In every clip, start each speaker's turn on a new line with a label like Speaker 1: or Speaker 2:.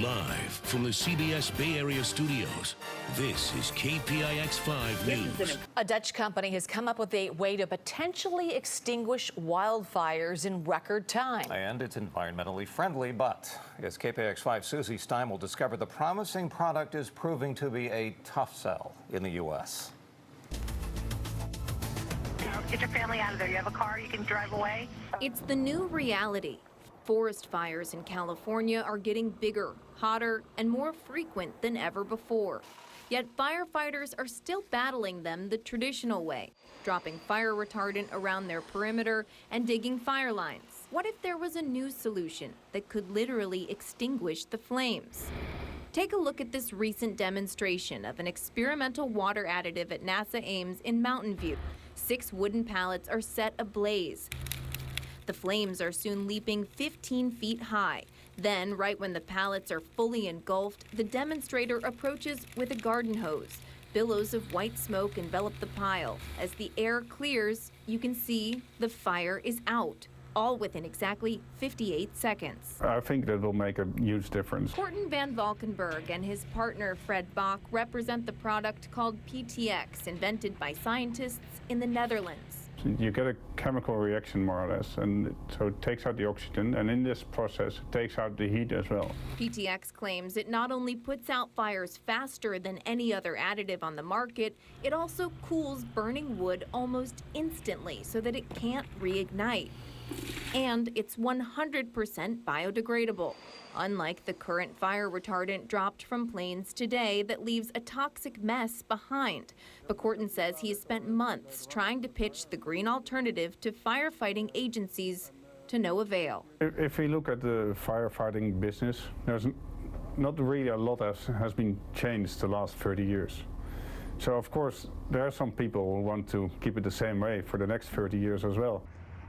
Speaker 1: Live from the CBS Bay Area studios, this is KPIX 5 News.
Speaker 2: A Dutch company has come up with a way to potentially extinguish wildfires in record time.
Speaker 3: And it's environmentally friendly, but as KPIX 5 Susie Steimel discovered, the promising product is proving to be a tough sell in the U.S.
Speaker 4: Get your family out of there. You have a car, you can drive away.
Speaker 5: It's the new reality. Forest fires in California are getting bigger, hotter, and more frequent than ever before. Yet firefighters are still battling them the traditional way, dropping fire retardant around their perimeter and digging fire lines. What if there was a new solution that could literally extinguish the flames? Take a look at this recent demonstration of an experimental water additive at NASA Ames in Mountain View. 6 wooden pallets are set ablaze. The flames are soon leaping 15 feet high. Then, right when the pallets are fully engulfed, the demonstrator approaches with a garden hose. Billows of white smoke envelop the pile. As the air clears, you can see the fire is out, all within exactly 58 seconds.
Speaker 6: I think that will make a huge difference.
Speaker 5: Horton Van Valkenburg and his partner Fred Bach represent the product called PTX, invented by scientists in the Netherlands.
Speaker 6: You get a chemical reaction, more or less, and so it takes out the oxygen, and in this process it takes out the heat as well.
Speaker 5: PTX claims it not only puts out fires faster than any other additive on the market, it also cools burning wood almost instantly so that it can't reignite. And it's 100% biodegradable, unlike the current fire retardant dropped from planes today that leaves a toxic mess behind. But Horton says he has spent months trying to pitch the green alternative to firefighting agencies to no avail.
Speaker 6: If we look at the firefighting business, there's not really a lot that has been changed the last 30 years. So of course there are some people who want to keep it the same way for the next 30 years as well.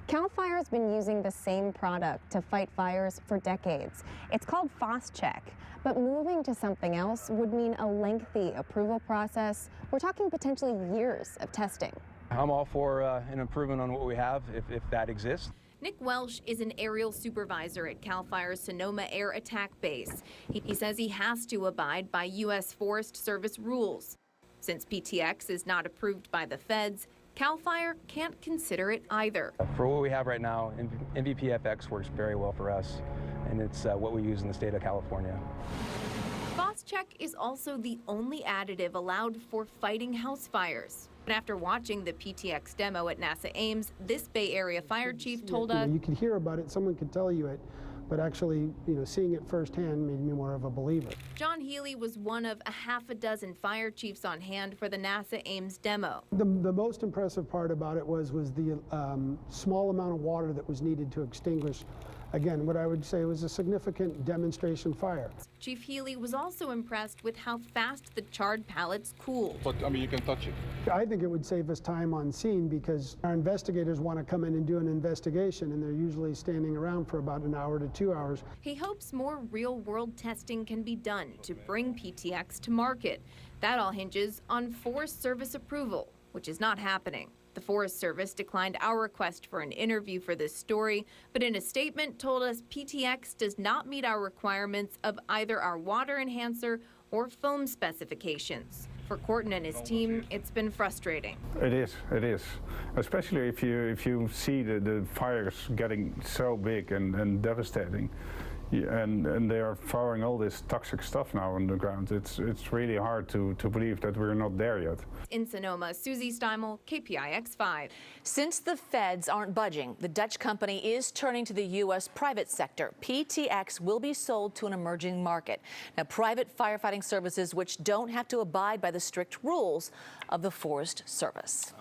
Speaker 7: CAL FIRE has been using the same product to fight fires for decades. It's called Fast Check, but moving to something else would mean a lengthy approval process. We're talking potentially years of testing.
Speaker 8: I'm all for an improvement on what we have, if that exists.
Speaker 5: Nick Welsh is an aerial supervisor at CAL FIRE's Sonoma Air Attack Base. He says he has to abide by U.S. Forest Service rules. Since PTX is not approved by the feds, CAL FIRE can't consider it either.
Speaker 8: For what we have right now, MVP-FX works very well for us, and it's what we use in the state of California.
Speaker 5: FastCheck is also the only additive allowed for fighting house fires. And after watching the PTX demo at NASA Ames, this Bay Area fire chief told us,
Speaker 9: you could hear about it, someone could tell you it, but actually, seeing it firsthand made me more of a believer.
Speaker 5: John Healy was one of a half a dozen fire chiefs on hand for the NASA Ames demo.
Speaker 9: The most impressive part about it was the small amount of water that was needed to extinguish, again, what I would say was a significant demonstration fire.
Speaker 5: Chief Healy was also impressed with how fast the charred pallets cooled.
Speaker 10: But, you can touch it.
Speaker 9: I think it would save us time on scene because our investigators want to come in and do an investigation, and they're usually standing around for about an hour to 2 hours.
Speaker 5: He hopes more real-world testing can be done to bring PTX to market. That all hinges on Forest Service approval, which is not happening. The Forest Service declined our request for an interview for this story, but in a statement told us PTX does not meet our requirements of either our water enhancer or foam specifications. For Horton and his team, it's been frustrating.
Speaker 6: It is, especially if you see the fires getting so big and devastating. And they are firing all this toxic stuff now on the ground. It's really hard to believe that we're not there yet.
Speaker 5: In Sonoma, Susie Steimel, KPIX 5.
Speaker 2: Since the feds aren't budging, the Dutch company is turning to the U.S. private sector. PTX will be sold to an emerging market. Now, private firefighting services which don't have to abide by the strict rules of the Forest Service.